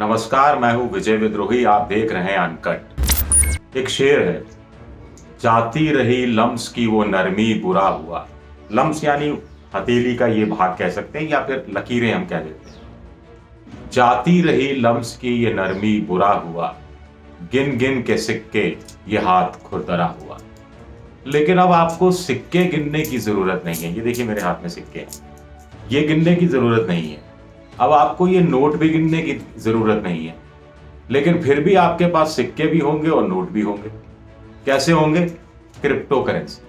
नमस्कार, मैं हूं विजय विद्रोही। आप देख रहे हैं अनकट। एक शेर है, जाती रही लम्स की वो नरमी बुरा हुआ। लम्स यानी हथेली का ये भाग कह सकते हैं, या फिर लकीरें हम कह देते हैं। जाती रही लम्स की ये नरमी बुरा हुआ, गिन गिन के सिक्के ये हाथ खुरदरा हुआ। लेकिन अब आपको सिक्के गिनने की जरूरत नहीं है। ये देखिए मेरे हाथ में सिक्के हैं, ये गिनने की जरूरत नहीं है। अब आपको ये नोट भी गिनने की जरूरत नहीं है, लेकिन फिर भी आपके पास सिक्के भी होंगे और नोट भी होंगे। कैसे होंगे? Crypto currency.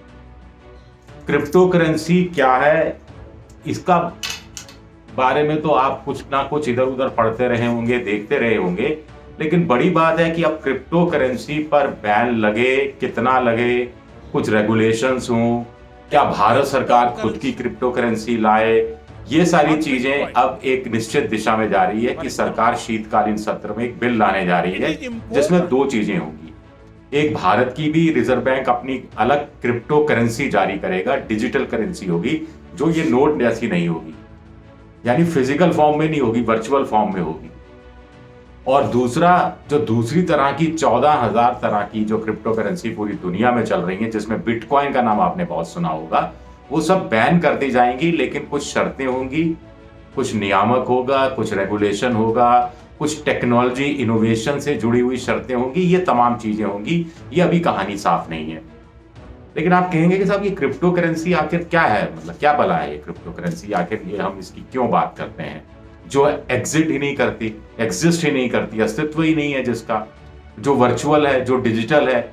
क्रिप्टो करेंसी क्या है, इसका बारे में तो आप कुछ ना कुछ इधर उधर पढ़ते रहे होंगे, देखते रहे होंगे, लेकिन बड़ी बात है कि अब क्रिप्टो करेंसी पर बैन लगे, कितना लगे, कुछ रेगुलेशंस हों, क्या भारत सरकार खुद की क्रिप्टो करेंसी लाए, ये सारी चीजें अब एक निश्चित दिशा में जा रही है कि सरकार शीतकालीन सत्र में एक बिल लाने जा रही है जिसमें दो चीजें होंगी। एक, भारत की भी रिजर्व बैंक अपनी अलग क्रिप्टो करेंसी जारी करेगा, डिजिटल करेंसी होगी जो ये नोट जैसी नहीं होगी, यानी फिजिकल फॉर्म में नहीं होगी, वर्चुअल फॉर्म में होगी। और दूसरा, जो दूसरी तरह की 14,000 तरह की जो क्रिप्टो करेंसी पूरी दुनिया में चल रही है, जिसमें बिटकॉइन का नाम आपने बहुत सुना होगा, वो सब बैन कर दी जाएंगी। लेकिन कुछ शर्तें होंगी, कुछ नियामक होगा, कुछ रेगुलेशन होगा, कुछ टेक्नोलॉजी इनोवेशन से जुड़ी हुई शर्तें होंगी, ये तमाम चीजें होंगी। ये अभी कहानी साफ नहीं है। लेकिन आप कहेंगे कि साहब ये क्रिप्टो करेंसी आखिर क्या है, मतलब क्या भला है ये क्रिप्टो करेंसी, आखिर ये हम इसकी क्यों बात करते हैं, जो एग्जिस्ट ही नहीं करती, अस्तित्व ही नहीं है जिसका, जो वर्चुअल है, जो डिजिटल है।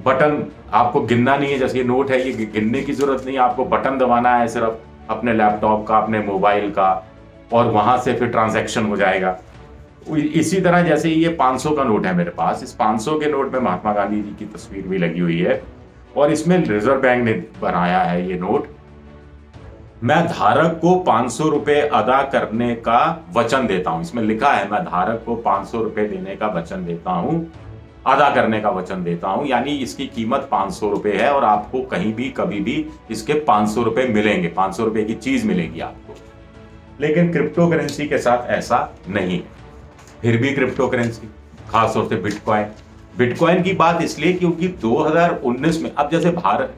बटन आपको गिनना नहीं है, जैसे ये नोट है, ये गिनने की जरूरत नहीं है, आपको बटन दबाना है सिर्फ अपने लैपटॉप का, अपने मोबाइल का, और वहां से फिर ट्रांजैक्शन हो जाएगा। इसी तरह जैसे ये 500 का नोट है मेरे पास, इस 500 के नोट में महात्मा गांधी जी की तस्वीर भी लगी हुई है, और इसमें रिजर्व बैंक ने बनाया है ये नोट। मैं धारक को 500 रुपए अदा करने का वचन देता हूं, इसमें लिखा है मैं धारक को 500 रुपए देने का वचन देता हूं, अदा करने का वचन देता हूं, यानी इसकी कीमत 500 रुपए है और आपको कहीं भी कभी भी इसके 500 रुपए मिलेंगे, 500 रुपए की चीज मिलेगी आपको। लेकिन क्रिप्टो करेंसी के साथ ऐसा नहीं। फिर भी क्रिप्टो करेंसी, खासतौर से बिटकॉइन की बात इसलिए क्योंकि 2019 में, अब जैसे भारत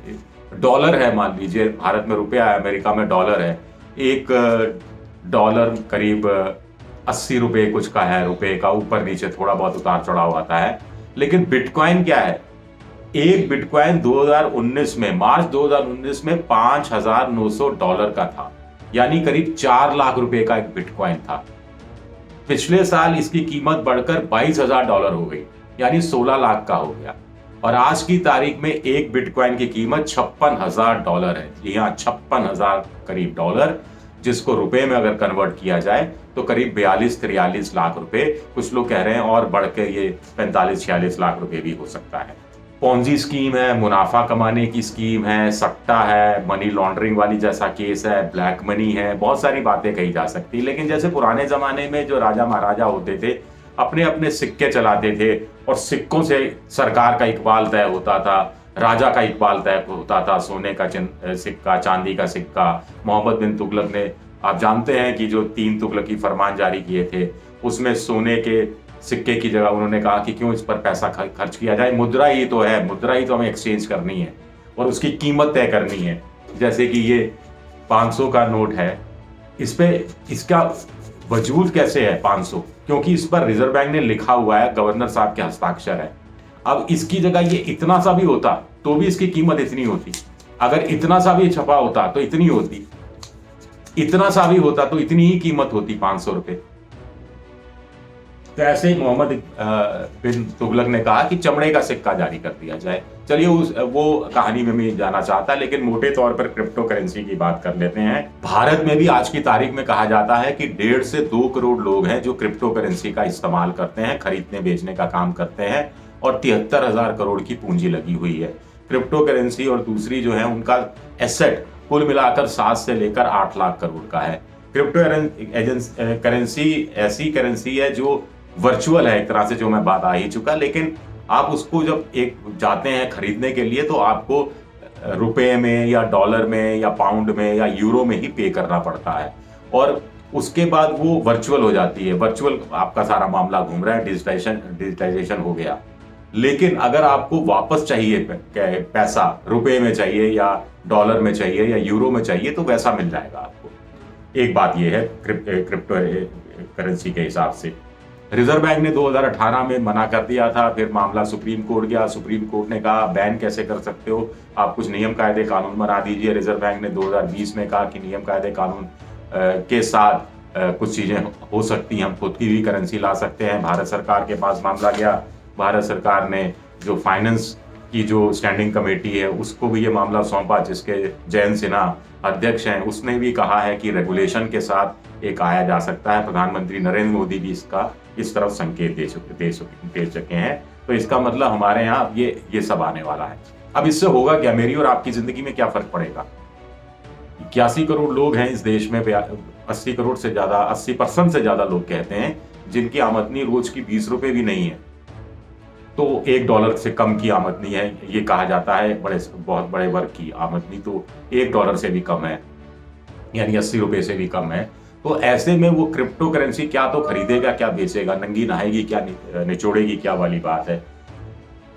डॉलर है, मान लीजिए भारत में रुपया है, अमेरिका में डॉलर है, एक डॉलर करीब 80 रुपए कुछ का है, रुपए का ऊपर नीचे थोड़ा बहुत उतार चढ़ाव आता है। लेकिन बिटकॉइन क्या है, एक बिटकॉइन 2019 में, मार्च 2019 में $5,900 का था, यानी करीब 4 लाख रुपए का एक बिटकॉइन था। पिछले साल इसकी कीमत बढ़कर $22,000 हो गई, यानी 16 लाख का हो गया। और आज की तारीख में एक बिटकॉइन की कीमत $56,000 है। जी हाँ, 56,000 करीब डॉलर, जिसको रुपए में अगर कन्वर्ट किया जाए तो करीब 42-43 लाख रुपए, कुछ लोग कह रहे हैं और बढ़ के ये 45-46 लाख रुपए भी हो सकता है। पॉन्जी स्कीम है, मुनाफा कमाने की स्कीम है, सट्टा है, मनी लॉन्ड्रिंग वाली जैसा केस है, ब्लैक मनी है, बहुत सारी बातें कही जा सकती। लेकिन जैसे पुराने जमाने में जो राजा महाराजा होते थे, अपने अपने सिक्के चलाते थे और सिक्कों से सरकार का इकबाल तय होता था, राजा का इकबाल तय होता था। सोने का सिक्का, चांदी का सिक्का। मोहम्मद बिन तुगलक ने, आप जानते हैं कि जो 3 तुगलकी फरमान जारी किए थे, उसमें सोने के सिक्के की जगह उन्होंने कहा कि क्यों इस पर पैसा खर्च किया जाए, मुद्रा ही तो है, मुद्रा ही तो हमें एक्सचेंज करनी है और उसकी कीमत तय करनी है। जैसे कि ये 500 का नोट है, इस पे इसका वजूद कैसे है 500, क्योंकि इस पर रिजर्व बैंक ने लिखा हुआ है, गवर्नर साहब के हस्ताक्षर है। अब इसकी जगह ये इतना सा भी होता तो भी इसकी कीमत इतनी होती, अगर इतना सा भी छपा होता तो इतनी होती, इतना सा भी होता तो इतनी ही कीमत होती, 500 रुपए। तो ऐसे ही मोहम्मद बिन तुगलक ने कहा कि चमड़े का सिक्का जारी कर दिया जाए। चलिए वो कहानी में नहीं जाना चाहता, लेकिन मोटे तौर पर क्रिप्टो करेंसी की बात कर लेते हैं। भारत में भी आज की तारीख में कहा जाता है कि 1.5 से 2 करोड़ लोग हैं जो क्रिप्टो करेंसी का इस्तेमाल करते हैं, खरीदने बेचने का काम करते हैं, और 73,000 करोड़ की पूंजी लगी हुई है। क्रिप्टो करेंसी और दूसरी जो है उनका एसेट कुल मिलाकर 7 से लेकर 8 लाख करोड़ का है। क्रिप्टो करेंसी ऐसी करेंसी है जो वर्चुअल है एक तरह से, जो मैं बात आ ही चुका, लेकिन आप उसको जब एक जाते हैं खरीदने के लिए तो आपको रुपए में या डॉलर में या पाउंड में या यूरो में ही पे करना पड़ता है। और उसके बाद वो वर्चुअल हो जाती है। वर्चुअल आपका सारा मामला घूम रहा है, डिजिटाइजेशन हो गया। लेकिन अगर आपको वापस चाहिए पैसा, रुपए में चाहिए या डॉलर में चाहिए या यूरो में चाहिए, तो वैसा मिल जाएगा आपको। एक बात ये है क्रिप्टो करेंसी के हिसाब से। रिजर्व बैंक ने 2018 में मना कर दिया था, फिर मामला सुप्रीम कोर्ट गया। सुप्रीम कोर्ट ने कहा बैन कैसे कर सकते हो, आप कुछ नियम कायदे कानून बना दीजिए। रिजर्व बैंक ने 2020 में कहा कि नियम कायदे कानून के साथ कुछ चीजें हो सकती हैं, हम खुद की भी करेंसी ला सकते हैं। भारत सरकार के पास मामला गया, भारत सरकार ने जो फाइनेंस की जो स्टैंडिंग कमेटी है उसको भी ये मामला सौंपा, जिसके जयंत सिन्हा अध्यक्ष हैं। उसने भी कहा है कि रेगुलेशन के साथ एक आया जा सकता है। प्रधानमंत्री नरेंद्र मोदी भी इसका इस तरफ संकेत दे चुके हैं। तो इसका मतलब हमारे यहाँ ये सब आने वाला है। अब इससे होगा क्या, मेरी और आपकी जिंदगी में क्या फर्क पड़ेगा? 81 करोड़ लोग हैं इस देश में, 80 करोड़ से ज्यादा, 80% से ज्यादा लोग कहते हैं जिनकी आमदनी रोज की 20 रुपए भी नहीं है। तो $1 से कम की आमदनी है, ये कहा जाता है। बहुत बड़े वर्ग की आमदनी तो $1 से भी कम है, यानी 80 रुपए से भी कम है। तो ऐसे में वो क्रिप्टो करेंसी क्या तो खरीदेगा, क्या बेचेगा, नंगी नहाएगी क्या निचोड़ेगी क्या वाली बात है।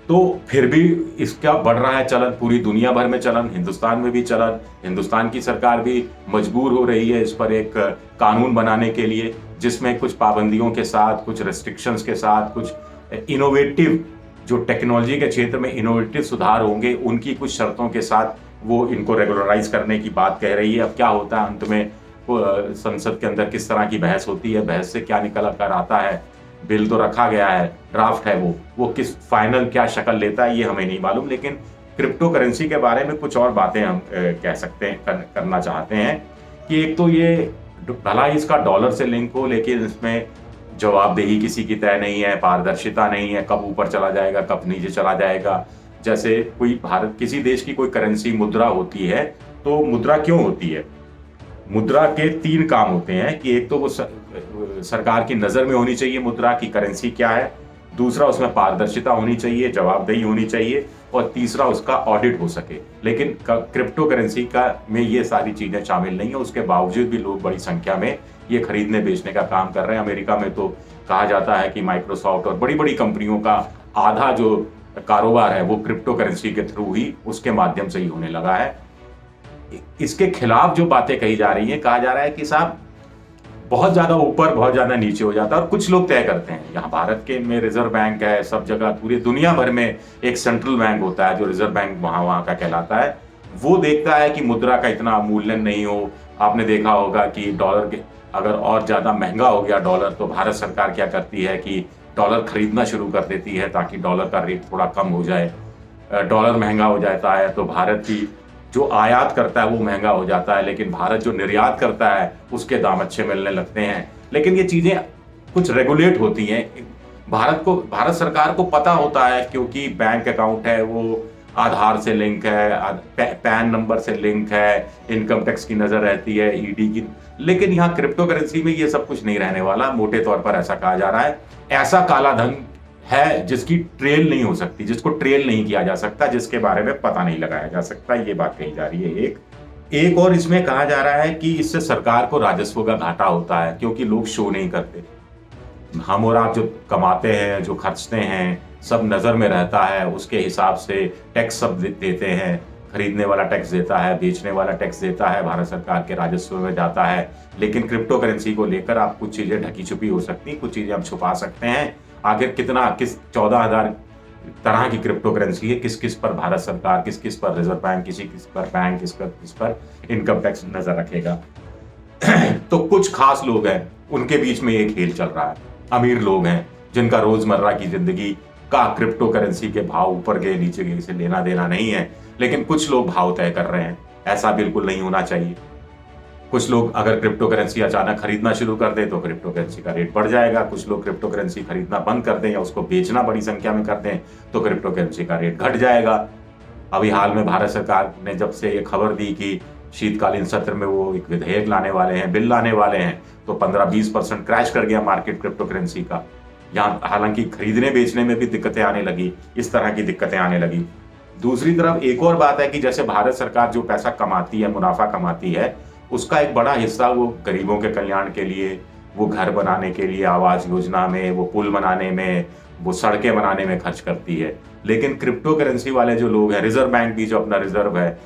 तो फिर भी इसका बढ़ रहा है चलन, पूरी दुनिया भर में चलन, हिंदुस्तान में भी चलन। हिंदुस्तान की सरकार भी मजबूर हो रही है इस पर एक कानून बनाने के लिए, जिसमें कुछ पाबंदियों के साथ, कुछ रेस्ट्रिक्शंस के साथ, कुछ इनोवेटिव जो टेक्नोलॉजी के क्षेत्र में इनोवेटिव सुधार होंगे, उनकी कुछ शर्तों के साथ वो इनको रेगुलराइज करने की बात कह रही है। अब क्या होता है अंत में, संसद के अंदर किस तरह की बहस होती है, बहस से क्या निकल कर आता है। बिल तो रखा गया है, ड्राफ्ट है वो किस फाइनल क्या शक्ल लेता है ये हमें नहीं मालूम। लेकिन क्रिप्टो करेंसी के बारे में कुछ और बातें हम कह सकते हैं, करना चाहते हैं कि एक तो ये भला ही इसका डॉलर से लिंक हो, लेकिन इसमें जवाबदेही किसी की तय नहीं है, पारदर्शिता नहीं है, कब ऊपर चला जाएगा कब नीचे चला जाएगा। जैसे कोई भारत किसी देश की कोई करेंसी मुद्रा होती है, तो मुद्रा क्यों होती है? मुद्रा के 3 काम होते हैं कि एक तो वो सरकार की नजर में होनी चाहिए मुद्रा की करेंसी क्या है, दूसरा उसमें पारदर्शिता होनी चाहिए, जवाबदेही होनी चाहिए, और तीसरा उसका ऑडिट हो सके। लेकिन क्रिप्टो करेंसी का में ये सारी चीजें शामिल नहीं है। उसके बावजूद भी लोग बड़ी संख्या में ये खरीदने बेचने का काम कर रहे हैं। अमेरिका में तो कहा जाता है कि माइक्रोसॉफ्ट और बड़ी बड़ी कंपनियों का आधा जो कारोबार है वो क्रिप्टो करेंसी के थ्रू ही, उसके माध्यम से ही होने लगा है। इसके खिलाफ जो बातें कही जा रही हैं, कहा जा रहा है कि साहब बहुत ज्यादा ऊपर बहुत ज्यादा नीचे हो जाता है, और कुछ लोग तय करते हैं। यहाँ भारत के में रिजर्व बैंक है, सब जगह पूरी दुनिया भर में एक सेंट्रल बैंक होता है जो रिजर्व बैंक वहां का कहलाता है। वो देखता है कि मुद्रा का इतना अवमूल्यन नहीं हो। आपने देखा होगा कि डॉलर के अगर और ज्यादा महंगा हो गया डॉलर, तो भारत सरकार क्या करती है कि डॉलर खरीदना शुरू कर देती है ताकि डॉलर का रेट थोड़ा कम हो जाए। डॉलर महंगा हो जाता है तो भारत की जो आयात करता है वो महंगा हो जाता है, लेकिन भारत जो निर्यात करता है उसके दाम अच्छे मिलने लगते हैं। लेकिन ये चीजें कुछ रेगुलेट होती हैं। भारत सरकार को पता होता है, क्योंकि बैंक अकाउंट है वो आधार से लिंक है, पैन नंबर से लिंक है, इनकम टैक्स की नजर रहती है, ईडी की। लेकिन यहाँ क्रिप्टो करेंसी में ये सब कुछ नहीं रहने वाला। मोटे तौर पर ऐसा कहा जा रहा है, ऐसा काला धन है जिसकी ट्रेल नहीं हो सकती, जिसको ट्रेल नहीं किया जा सकता, जिसके बारे में पता नहीं लगाया जा सकता, ये बात कही जा रही है। एक और इसमें कहा जा रहा है कि इससे सरकार को राजस्व का घाटा होता है, क्योंकि लोग शो नहीं करते। हम और आप जो कमाते हैं, जो खर्चते हैं, सब नजर में रहता है, उसके हिसाब से टैक्स सब देते हैं। खरीदने वाला टैक्स देता है, बेचने वाला टैक्स देता है, भारत सरकार के राजस्व में जाता है। लेकिन क्रिप्टो करेंसी को लेकर आप कुछ चीजें ढकी छुपी हो सकती, कुछ चीजें हम छुपा सकते हैं। आखिर किस 14,000 तरह की क्रिप्टो करेंसी है, किस किस पर भारत सरकार, किस किस पर रिजर्व बैंक, किस पर बैंक, किस पर इनकम टैक्स नजर रखेगा। तो कुछ खास लोग हैं, उनके बीच में एक खेल चल रहा है। अमीर लोग हैं जिनका रोजमर्रा की जिंदगी का क्रिप्टो करेंसी के भाव ऊपर गए नीचे गए से लेना देना नहीं है, लेकिन कुछ लोग भाव तय कर रहे हैं। ऐसा बिल्कुल नहीं होना चाहिए। कुछ लोग अगर क्रिप्टो करेंसी अचानक खरीदना शुरू कर दें तो क्रिप्टो करेंसी का रेट बढ़ जाएगा। कुछ लोग क्रिप्टो करेंसी खरीदना बंद कर दें या उसको बेचना बड़ी संख्या में कर दें तो क्रिप्टो करेंसी का रेट घट जाएगा। अभी हाल में भारत सरकार ने जब से ये खबर दी कि शीतकालीन सत्र में वो एक विधेयक लाने वाले हैं, बिल लाने वाले हैं, तो 15-20% क्रैश कर गया मार्केट क्रिप्टो करेंसी का। यहाँ हालांकि खरीदने बेचने में भी दिक्कतें आने लगी, इस तरह की दिक्कतें आने लगी। दूसरी तरफ एक और बात है कि जैसे भारत सरकार जो पैसा कमाती है, मुनाफा कमाती है, उसका एक बड़ा हिस्सा वो गरीबों के कल्याण के लिए, वो घर बनाने के लिए, आवास योजना में, वो पुल बनाने में, वो सड़कें बनाने में खर्च करती है। लेकिन क्रिप्टो करेंसी वाले जो लोग हैं, रिजर्व बैंक भी जो अपना रिजर्व है,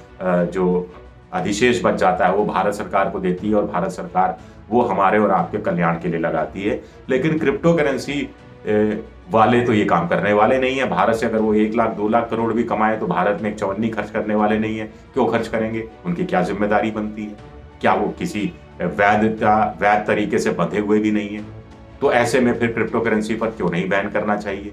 जो अधिशेष बच जाता है, वो भारत सरकार को देती है और भारत सरकार वो हमारे और आपके कल्याण के लिए लगाती है। लेकिन क्रिप्टो करेंसी वाले तो ये काम करने वाले नहीं है। भारत से अगर वो 1 लाख 2 लाख करोड़ भी कमाए तो भारत में एक चवन्नी खर्च करने वाले नहीं है। क्यों खर्च करेंगे? उनकी क्या जिम्मेदारी बनती है? क्या वो किसी वैध तरीके से बंधे हुए भी नहीं है? तो ऐसे में फिर क्रिप्टो करेंसी पर क्यों नहीं बैन करना चाहिए?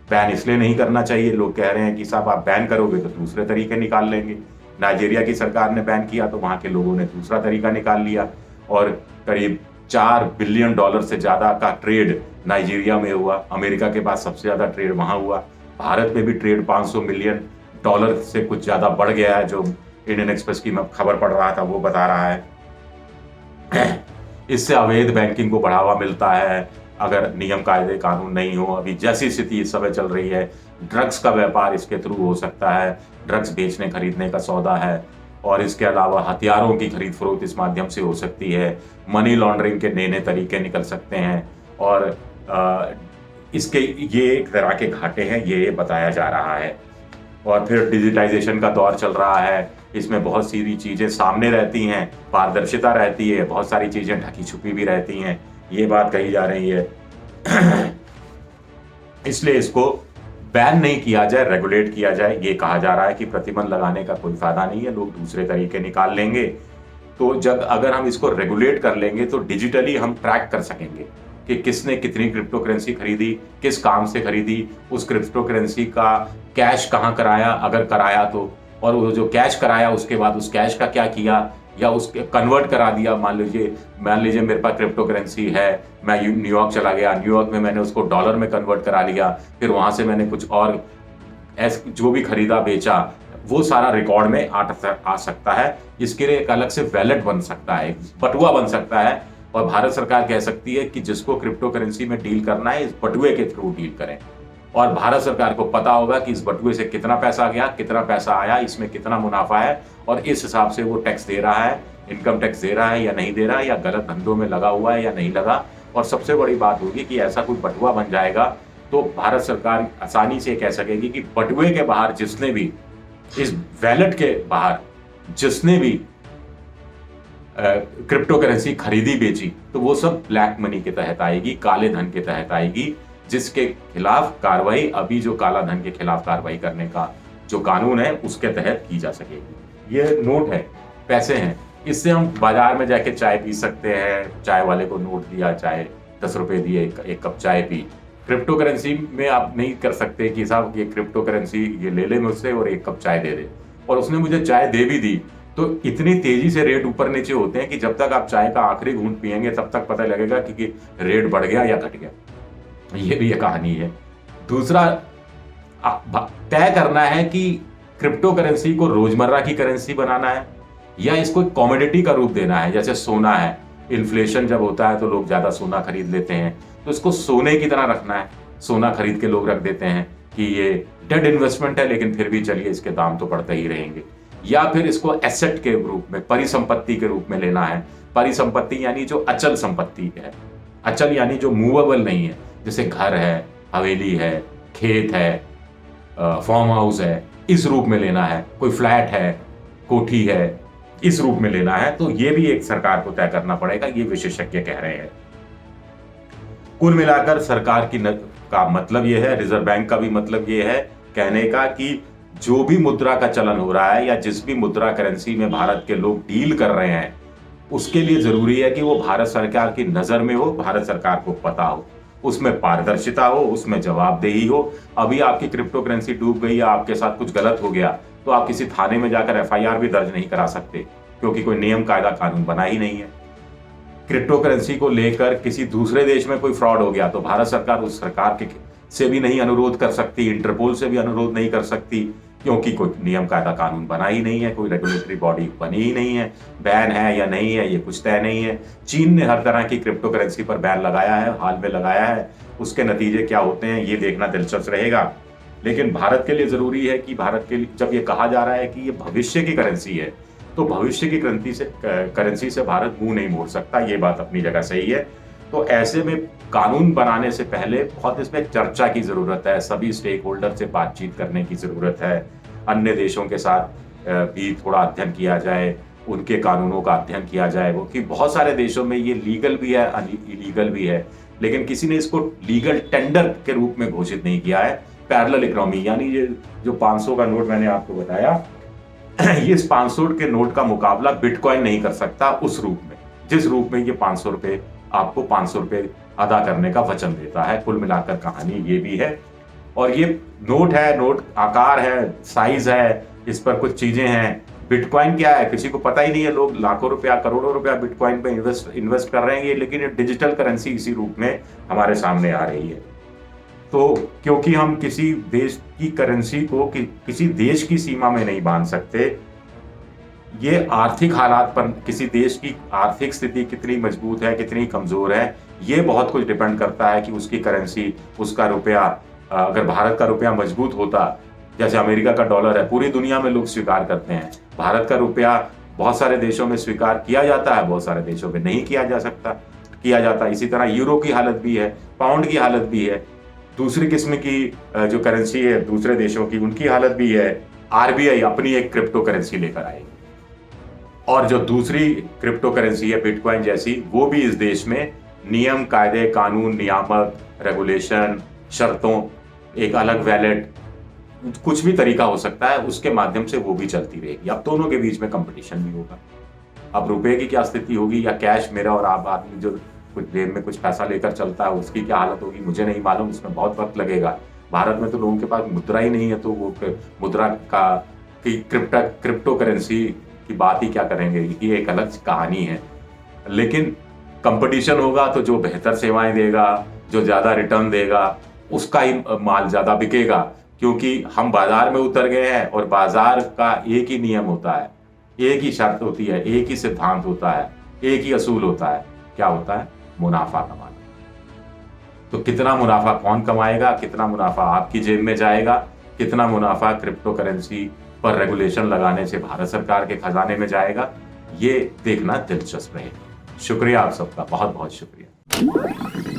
बैन इसलिए नहीं करना चाहिए, लोग कह रहे हैं कि साहब आप बैन करोगे तो दूसरे तरीके निकाल लेंगे। नाइजीरिया की सरकार ने बैन किया तो वहां के लोगों ने दूसरा तरीका निकाल लिया और करीब $4 बिलियन से ज्यादा का ट्रेड नाइजीरिया में हुआ। अमेरिका के पास सबसे ज्यादा ट्रेड वहां हुआ। भारत में भी ट्रेड $500 मिलियन से कुछ ज्यादा बढ़ गया है, जो इंडियन एक्सप्रेस की मैं खबर पढ़ रहा था वो बता रहा है। इससे अवैध बैंकिंग को बढ़ावा मिलता है अगर नियम कायदे कानून नहीं हो। अभी जैसी स्थिति इस समय चल रही है, ड्रग्स का व्यापार इसके थ्रू हो सकता है, ड्रग्स बेचने खरीदने का सौदा है, और इसके अलावा हथियारों की खरीद फरोख्त इस माध्यम से हो सकती है। मनी लॉन्ड्रिंग के नए नए तरीके निकल सकते हैं और इसके ये एक तरह के घाटे हैं, ये बताया जा रहा है। और फिर डिजिटाइजेशन का दौर चल रहा है, इसमें बहुत सारी चीज़ें सामने रहती हैं, पारदर्शिता रहती है, बहुत सारी चीज़ें ढकी छुपी भी रहती हैं, ये बात कही जा रही है। इसलिए इसको बैन नहीं किया जाए, रेगुलेट किया जाए। ये कहा जा रहा है कि प्रतिबंध लगाने का कोई फायदा नहीं है, लोग दूसरे तरीके निकाल लेंगे। तो जब अगर हम इसको रेगुलेट कर लेंगे तो डिजिटली हम ट्रैक कर सकेंगे कि किसने कितनी क्रिप्टो करेंसी खरीदी, किस काम से खरीदी, उस क्रिप्टो करेंसी का कैश कहाँ कराया अगर कराया तो, और वो जो कैश कराया उसके बाद उस कैश का क्या किया, या उसके कन्वर्ट करा दिया। मान लीजिए मेरे पास क्रिप्टो करेंसी है, मैं न्यूयॉर्क चला गया, न्यूयॉर्क में मैंने उसको डॉलर में कन्वर्ट करा लिया, फिर वहां से मैंने कुछ और जो भी खरीदा बेचा वो सारा रिकॉर्ड में आ सकता है। इसके लिए एक अलग से वैलेट बन सकता है, बटुआ बन सकता है, और भारत सरकार कह सकती है कि जिसको क्रिप्टो करेंसी में डील करना है इस बटुए के थ्रू डील करें, और भारत सरकार को पता होगा कि इस बटुए से कितना पैसा गया, कितना पैसा आया, इसमें कितना मुनाफा है, और इस हिसाब से वो टैक्स दे रहा है, इनकम टैक्स दे रहा है या नहीं दे रहा है, या गलत धंधों में लगा हुआ है या नहीं लगा। और सबसे बड़ी बात होगी कि ऐसा कोई बटुआ बन जाएगा तो भारत सरकार आसानी से कह सकेगी कि बटुए के बाहर जिसने भी, इस वैलेट के बाहर जिसने भी क्रिप्टो करेंसी खरीदी बेची, तो वो सब ब्लैक मनी के तहत आएगी, काले धन के तहत आएगी, जिसके खिलाफ कार्रवाई अभी जो काला धन के खिलाफ कार्रवाई करने का जो कानून है उसके तहत की जा सकेगी। ये नोट है, पैसे हैं, इससे हम बाजार में जाके चाय पी सकते हैं, चाय वाले को नोट दिया, चाय 10 रुपए दिए, एक कप चाय पी। क्रिप्टो करेंसी में आप नहीं कर सकते कि साहब ये क्रिप्टो करेंसी ये ले ले मुझसे और 1 कप चाय दे दे, और उसने मुझे चाय दे भी दी तो इतनी तेजी से रेट ऊपर नीचे होते हैं कि जब तक आप चाय का आखिरी घूंट पिएंगे तब तक पता लगेगा कि रेट बढ़ गया या घट गया। ये भी एक कहानी है। दूसरा, तय करना है कि क्रिप्टो करेंसी को रोजमर्रा की करेंसी बनाना है या इसको एक कॉमोडिटी का रूप देना है। जैसे सोना है, इन्फ्लेशन जब होता है तो लोग ज्यादा सोना खरीद लेते हैं, तो इसको सोने की तरह रखना है। सोना खरीद के लोग रख देते हैं कि ये डेड इन्वेस्टमेंट है, लेकिन फिर भी चलिए इसके दाम तो बढ़ते ही रहेंगे। या फिर इसको एसेट के रूप में, परिसंपत्ति के रूप में लेना है। परिसंपत्ति यानी जो अचल संपत्ति है, अचल यानी जो मूवेबल नहीं है, जैसे घर है, हवेली है, खेत है, फार्म हाउस है, इस रूप में लेना है। कोई फ्लैट है, कोठी है, इस रूप में लेना है। तो ये भी एक सरकार को तय करना पड़ेगा, ये विशेषज्ञ कह रहे हैं। कुल मिलाकर सरकार का मतलब ये है, रिजर्व बैंक का भी मतलब ये है कहने का कि जो भी मुद्रा का चलन हो रहा है या जिस भी मुद्रा करेंसी में भारत के लोग डील कर रहे हैं, उसके लिए जरूरी है कि वो भारत सरकार की नजर में हो, भारत सरकार को पता हो, उसमें पारदर्शिता हो, उसमें जवाबदेही हो। अभी आपकी क्रिप्टो करेंसी डूब गई या आपके साथ कुछ गलत हो गया तो आप किसी थाने में जाकर एफआईआर भी दर्ज नहीं करा सकते, क्योंकि कोई नियम कायदा कानून बना ही नहीं है। क्रिप्टो करेंसी को लेकर किसी दूसरे देश में कोई फ्रॉड हो गया तो भारत सरकार उस सरकार के से भी नहीं अनुरोध कर सकती, इंटरपोल से भी अनुरोध नहीं कर सकती, क्योंकि कोई नियम कायदा कानून बना ही नहीं है, कोई रेगुलेटरी बॉडी बनी ही नहीं है। बैन है या नहीं है ये कुछ तय नहीं है। चीन ने हर तरह की क्रिप्टो करेंसी पर बैन लगाया है, हाल में लगाया है, उसके नतीजे क्या होते हैं ये देखना दिलचस्प रहेगा। लेकिन भारत के लिए जरूरी है कि भारत के लिए जब ये कहा जा रहा है कि ये भविष्य की करेंसी है, तो भविष्य की करेंसी से भारत मुंह नहीं मोड़ सकता, ये बात अपनी जगह सही है। तो ऐसे में कानून बनाने से पहले बहुत इसमें चर्चा की जरूरत है, सभी स्टेक होल्डर से बातचीत करने की जरूरत है, अन्य देशों के साथ भी थोड़ा अध्ययन किया जाए, उनके कानूनों का अध्ययन किया जाए। वो कि बहुत सारे देशों में ये लीगल भी है, इलीगल भी है, लेकिन किसी ने इसको लीगल टेंडर के रूप में घोषित नहीं किया है। पैरेलल इकोनॉमी, यानी ये जो 500 का नोट मैंने आपको बताया, ये इस 500 के नोट का मुकाबला बिटकॉइन नहीं कर सकता उस रूप में, जिस रूप में ये 500 रुपए आपको 500 रुपए अदा करने का वचन देता है। कुल मिलाकर कहानी ये भी है। और ये नोट है, नोट आकार है, साइज है, इस पर कुछ चीजें हैं। बिटकॉइन क्या है किसी को पता ही नहीं है, लोग लाखों रुपया करोड़ों रुपया बिटकॉइन पे इन्वेस्ट कर रहे हैं, लेकिन ये डिजिटल करेंसी इसी रूप में हमारे सामने आ रही है। तो क्योंकि हम किसी देश की करेंसी को किसी देश की सीमा में नहीं बांध सकते, ये आर्थिक हालात पर, किसी देश की आर्थिक स्थिति कितनी मजबूत है कितनी कमजोर है, ये बहुत कुछ डिपेंड करता है कि उसकी करेंसी, उसका रुपया, अगर भारत का रुपया मजबूत होता, जैसे अमेरिका का डॉलर है, पूरी दुनिया में लोग स्वीकार करते हैं, भारत का रुपया बहुत सारे देशों में स्वीकार किया जाता है, बहुत सारे देशों में नहीं किया जाता। इसी तरह यूरो की हालत भी है, पाउंड की हालत भी है, दूसरी किस्म की जो करेंसी है दूसरे देशों की, उनकी हालत भी है। आरबीआई अपनी एक क्रिप्टो करेंसी लेकर आएगी, और जो दूसरी क्रिप्टो करेंसी है बिटकॉइन जैसी, वो भी इस देश में नियम, कायदे, कानून, नियामक, रेगुलेशन, शर्तों, एक अलग वैलेट, कुछ भी तरीका हो सकता है, उसके माध्यम से वो भी चलती रहेगी। अब दोनों के बीच में कंपटीशन भी होगा। अब रुपए की क्या स्थिति होगी, या कैश, मेरा और आप आदमी जो कुछ देर में कुछ पैसा लेकर चलता है, उसकी क्या हालत होगी मुझे नहीं मालूम, उसमें बहुत वक्त लगेगा। भारत में तो लोगों के पास मुद्रा ही नहीं है, तो वो मुद्रा का की क्रिप्टो करेंसी की बात ही क्या करेंगे, ये एक अलग कहानी है। लेकिन कंपटीशन होगा तो जो बेहतर सेवाएं देगा, जो ज्यादा रिटर्न देगा, उसका ही माल ज्यादा बिकेगा, क्योंकि हम बाजार में उतर गए हैं और बाजार का एक ही नियम होता है, एक ही शर्त होती है, एक ही सिद्धांत होता है, एक ही असूल होता है। क्या होता है? मुनाफा कमाना। तो कितना मुनाफा कौन कमाएगा, कितना मुनाफा आपकी जेब में जाएगा, कितना मुनाफा क्रिप्टो करेंसी पर रेगुलेशन लगाने से भारत सरकार के खजाने में जाएगा, ये देखना दिलचस्प रहेगा। शुक्रिया आप सबका, बहुत बहुत शुक्रिया।